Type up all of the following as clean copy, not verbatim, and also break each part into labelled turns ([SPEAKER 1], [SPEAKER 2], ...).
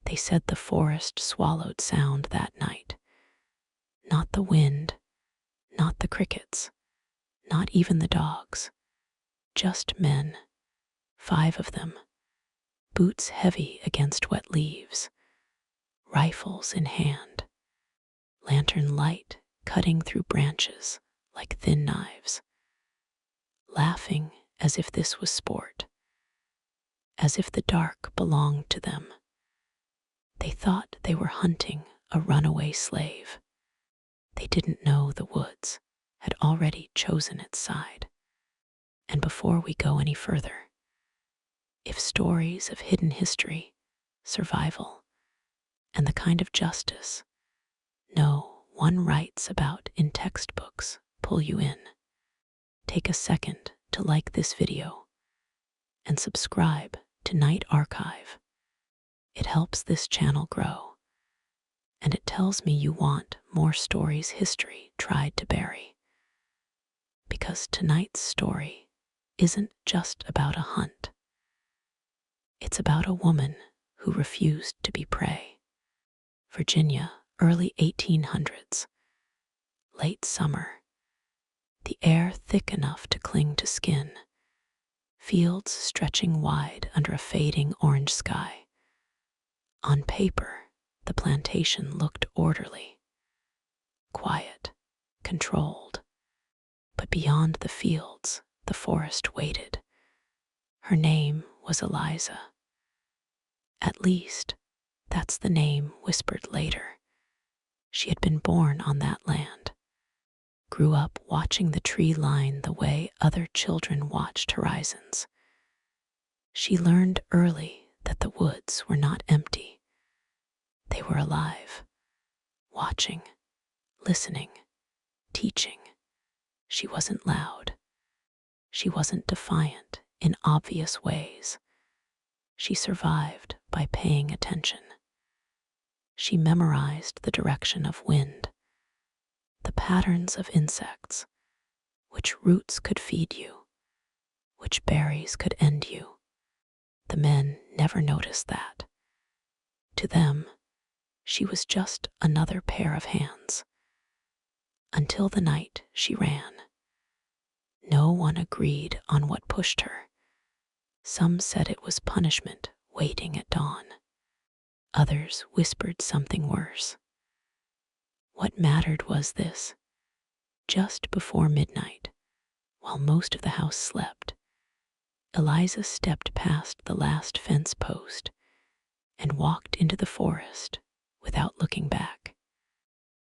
[SPEAKER 1] They said the forest swallowed sound that night. Not the wind, not the crickets, not even the dogs. Just men, 5 of them, boots heavy against wet leaves, rifles in hand, lantern light cutting through branches like thin knives, laughing as if this was sport, as if the dark belonged to them. They thought they were hunting a runaway slave. They didn't know the woods had already chosen its side. And before we go any further, if stories of hidden history, survival, and the kind of justice no one writes about in textbooks pull you in, take a second to like this video and subscribe to Night Archive. It helps this channel grow, and it tells me you want more stories history tried to bury. Because tonight's story isn't just about a hunt. It's about a woman who refused to be prey. Virginia, early 1800s. Late summer. The air thick enough to cling to skin. Fields stretching wide under a fading orange sky. On paper, the plantation looked orderly, quiet, controlled. But beyond the fields, the forest waited. Her name was Eliza. At least, that's the name whispered later. She had been born on that land, grew up watching the tree line the way other children watched horizons. She learned early that the woods were not empty. They were alive, watching, listening, teaching. She wasn't loud. She wasn't defiant in obvious ways. She survived by paying attention. She memorized the direction of wind, the patterns of insects, which roots could feed you, which berries could end you. The men never noticed that. To them, she was just another pair of hands. Until the night she ran. No one agreed on what pushed her. Some said it was punishment waiting at dawn. Others whispered something worse. What mattered was this. Just before midnight, while most of the house slept, Eliza stepped past the last fence post and walked into the forest without looking back.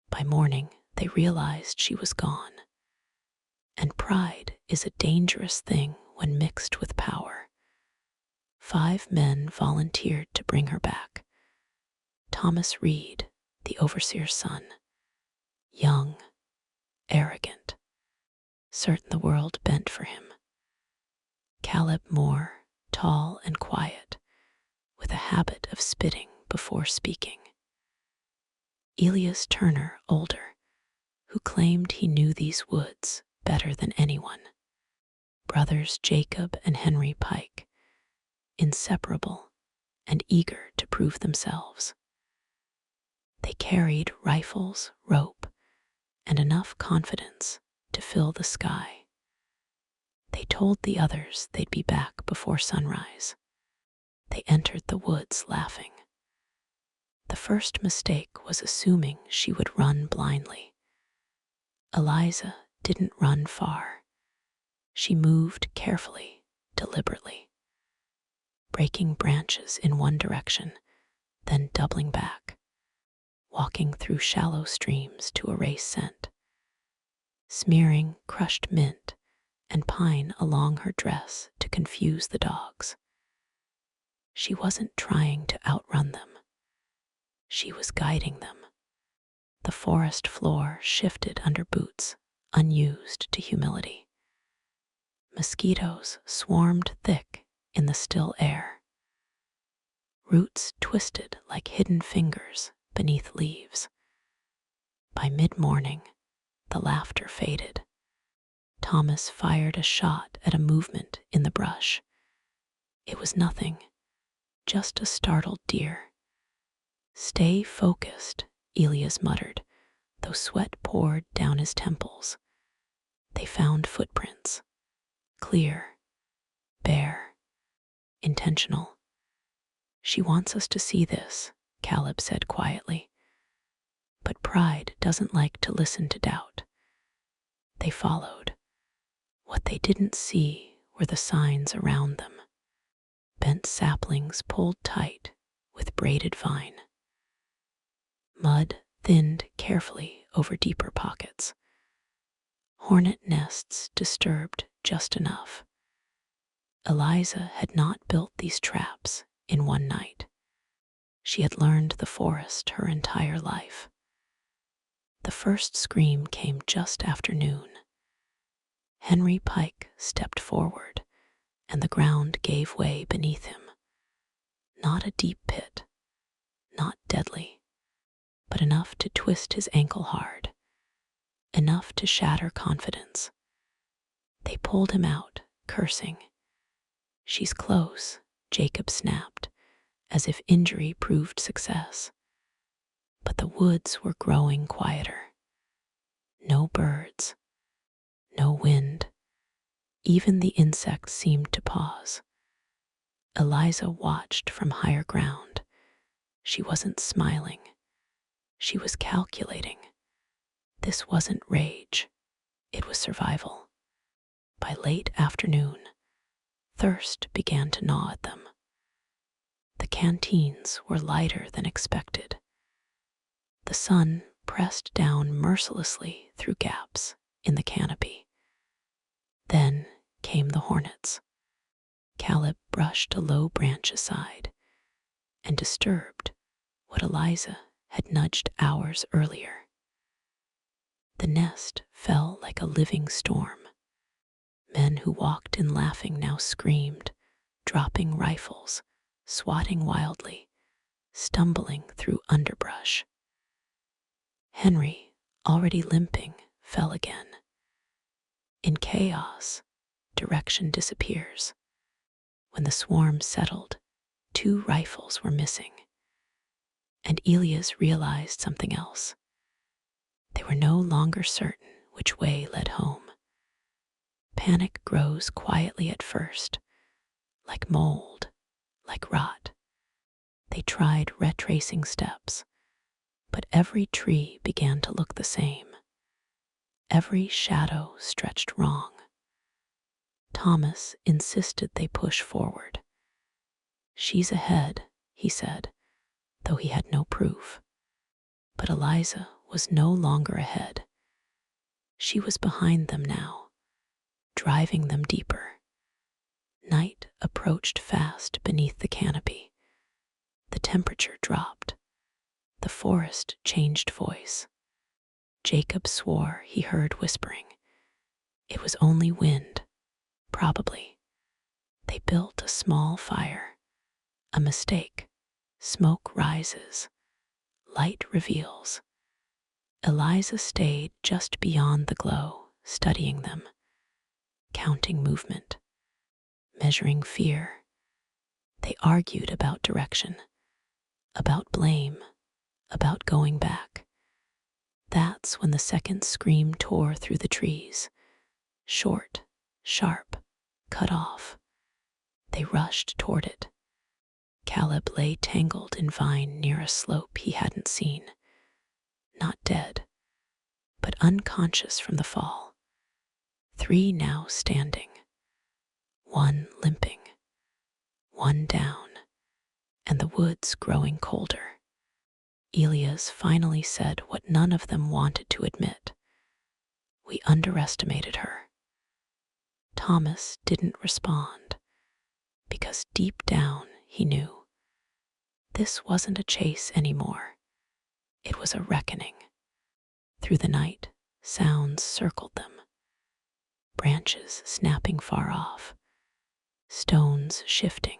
[SPEAKER 1] By morning, they realized she was gone. And pride is a dangerous thing when mixed with power. 5 men volunteered to bring her back. Thomas Reed, the overseer's son, young, arrogant, certain the world bent for him. Caleb Moore, tall and quiet, with a habit of spitting before speaking. Elias Turner, older, who claimed he knew these woods better than anyone. Brothers Jacob and Henry Pike, inseparable and eager to prove themselves. They carried rifles, rope, and enough confidence to fill the sky. They told the others they'd be back before sunrise. They entered the woods laughing. The first mistake was assuming she would run blindly. Eliza didn't run far. She moved carefully, deliberately, breaking branches in one direction, then doubling back, walking through shallow streams to erase scent, smearing crushed mint and pine along her dress to confuse the dogs. She wasn't trying to outrun them. She was guiding them. The forest floor shifted under boots, unused to humility. Mosquitoes swarmed thick in the still air. Roots twisted like hidden fingers beneath leaves. By mid-morning, the laughter faded. Thomas fired a shot at a movement in the brush. It was nothing, just a startled deer. Stay focused, Elias muttered, though sweat poured down his temples. They found footprints. Clear, bare, intentional. She wants us to see this, Caleb said quietly. But pride doesn't like to listen to doubt. They followed. What they didn't see were the signs around them. Bent saplings pulled tight with braided vine. Mud thinned carefully over deeper pockets. Hornet nests disturbed just enough. Eliza had not built these traps in one night. She had learned the forest her entire life. The first scream came just after noon. Henry Pike stepped forward, and the ground gave way beneath him. Not a deep pit, not deadly, but enough to twist his ankle hard, enough to shatter confidence. They pulled him out, cursing. She's close, Jacob snapped, as if injury proved success. But the woods were growing quieter. No birds, no wind. Even the insects seemed to pause. Eliza watched from higher ground. She wasn't smiling. She was calculating. This wasn't rage. It was survival. By late afternoon, thirst began to gnaw at them. The canteens were lighter than expected. The sun pressed down mercilessly through gaps in the canopy. Then came the hornets. Caleb brushed a low branch aside and disturbed what Eliza had nudged hours earlier. The nest fell like a living storm. Men who walked in laughing now screamed, dropping rifles, swatting wildly, stumbling through underbrush. Henry, already limping, fell again. In chaos, direction disappears. When the swarm settled, 2 rifles were missing. And Elias realized something else. They were no longer certain which way led home. Panic grows quietly at first, like mold, like rot. They tried retracing steps, but every tree began to look the same. Every shadow stretched wrong. Thomas insisted they push forward. She's ahead, he said, though he had no proof. But Eliza was no longer ahead. She was behind them now, driving them deeper. Night approached fast beneath the canopy. The temperature dropped. The forest changed voice. Jacob swore he heard whispering. It was only wind, probably. They built a small fire. A mistake. Smoke rises. Light reveals. Eliza stayed just beyond the glow, studying them, counting movement, measuring fear. They argued about direction, about blame, about going back. That's when the second scream tore through the trees. Short, sharp, cut off. They rushed toward it. Caleb lay tangled in vine near a slope he hadn't seen. Not dead, but unconscious from the fall. 3 now standing. 1 limping. 1 down, and the woods growing colder. Elias finally said what none of them wanted to admit. We underestimated her. Thomas didn't respond, because deep down he knew. This wasn't a chase anymore. It was a reckoning. Through the night, sounds circled them. Branches snapping far off. Stones shifting.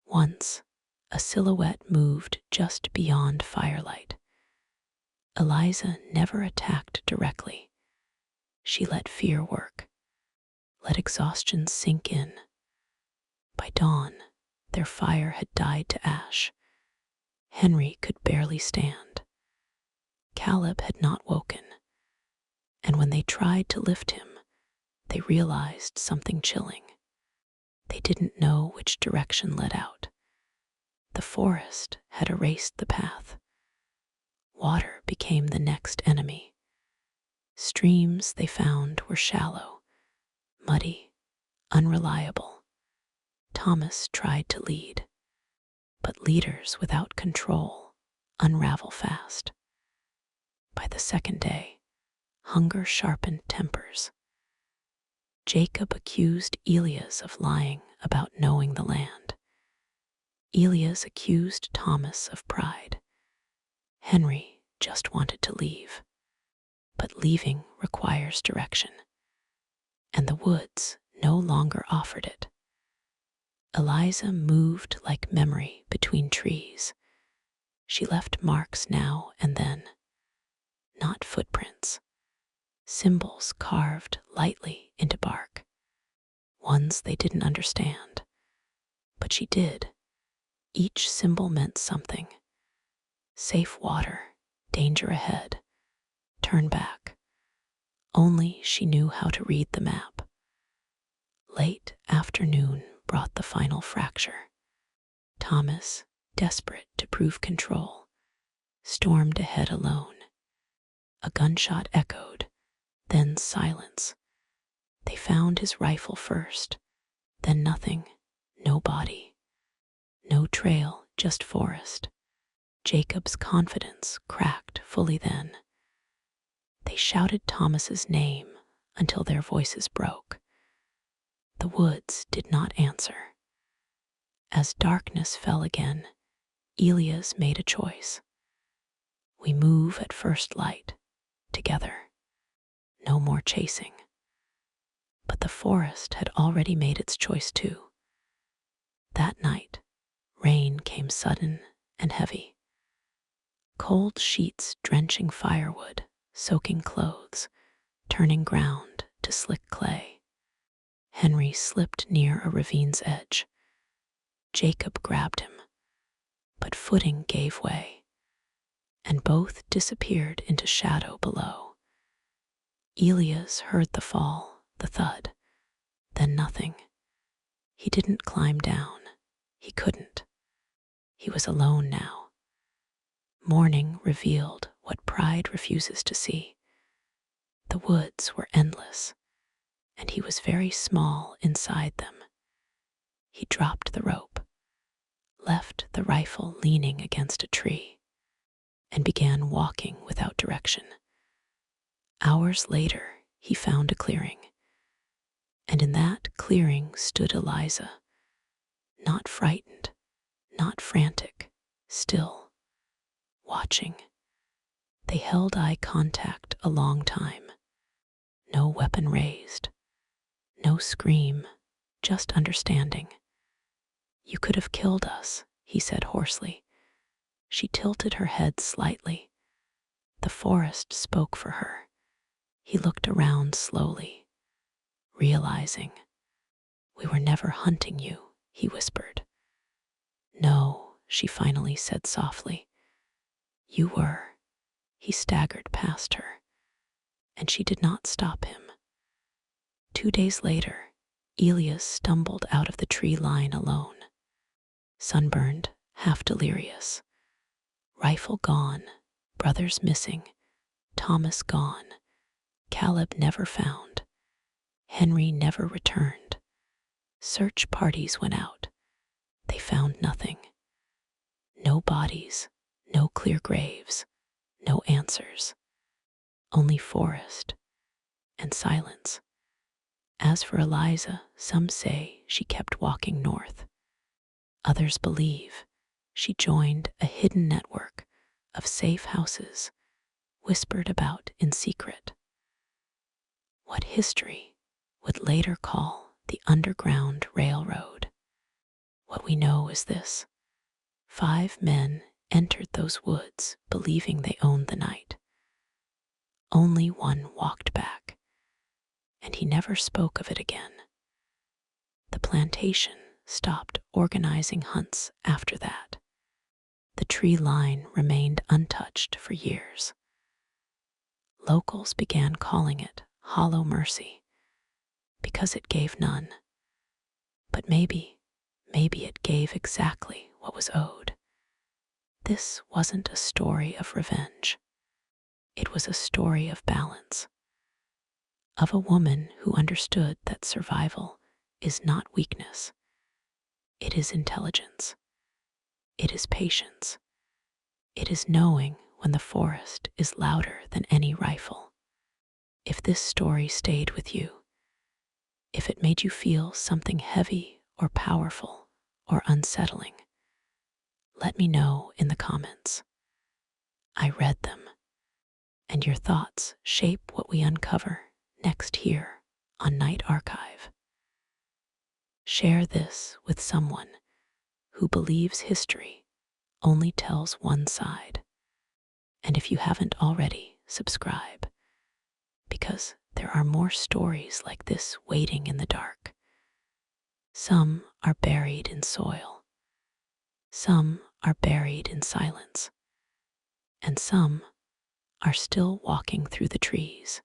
[SPEAKER 1] Once, a silhouette moved just beyond firelight. Eliza never attacked directly. She let fear work, let exhaustion sink in. By dawn, their fire had died to ash. Henry could barely stand. Caleb had not woken, and when they tried to lift him, they realized something chilling. They didn't know which direction led out. The forest had erased the path. Water became the next enemy. Streams they found were shallow, muddy, unreliable. Thomas tried to lead, but leaders without control unravel fast. By the second day, hunger sharpened tempers. Jacob accused Elias of lying about knowing the land. Elias accused Thomas of pride. Henry just wanted to leave. But leaving requires direction, and the woods no longer offered it. Eliza moved like memory between trees. She left marks now and then, not footprints, symbols carved lightly into bark, ones they didn't understand. But she did. Each symbol meant something. Safe water, danger ahead, turn back. Only she knew how to read the map. Late afternoon brought the final fracture. Thomas, desperate to prove control, stormed ahead alone. A gunshot echoed, then silence. They found his rifle first, then nothing, no body. No trail, just forest. Jacob's confidence cracked fully then. They shouted Thomas's name until their voices broke. The woods did not answer. As darkness fell again, Elias made a choice. We move at first light, together. No more chasing. But the forest had already made its choice too. That night, rain came sudden and heavy. Cold sheets drenching firewood, soaking clothes, turning ground to slick clay. Henry slipped near a ravine's edge. Jacob grabbed him, but footing gave way, and both disappeared into shadow below. Elias heard the fall, the thud, then nothing. He didn't climb down. He couldn't. He was alone now. Morning revealed what pride refuses to see. The woods were endless, and he was very small inside them. He dropped the rope, left the rifle leaning against a tree, and began walking without direction. Hours later, he found a clearing, and in that clearing stood Eliza, not frightened, not frantic, still, watching. They held eye contact a long time. No weapon raised, no scream, just understanding. You could have killed us, he said hoarsely. She tilted her head slightly. The forest spoke for her. He looked around slowly, realizing. We were never hunting you, he whispered. No, she finally said softly. You were. He staggered past her, and she did not stop him. 2 days later, Elias stumbled out of the tree line alone. Sunburned, half delirious. Rifle gone, brothers missing, Thomas gone, Caleb never found, Henry never returned. Search parties went out. They found nothing. No bodies, no clear graves, no answers. Only forest and silence. As for Eliza, some say she kept walking north. Others believe she joined a hidden network of safe houses whispered about in secret. What history would later call the Underground Railroad. What we know is this: 5 men entered those woods believing they owned the night. Only one walked back, and he never spoke of it again. The plantation stopped organizing hunts after that. The tree line remained untouched for years. Locals began calling it Hollow Mercy because it gave none. But maybe it gave exactly what was owed. This wasn't a story of revenge. It was a story of balance, of a woman who understood that survival is not weakness. It is intelligence. It is patience. It is knowing when the forest is louder than any rifle. If this story stayed with you, if it made you feel something heavy or powerful or unsettling, let me know in the comments. I read them, and your thoughts shape what we uncover next here on Night Archive. Share this with someone who believes history only tells one side. And if you haven't already, subscribe, because there are more stories like this waiting in the dark. Some are buried in soil, some are buried in silence, and some are still walking through the trees.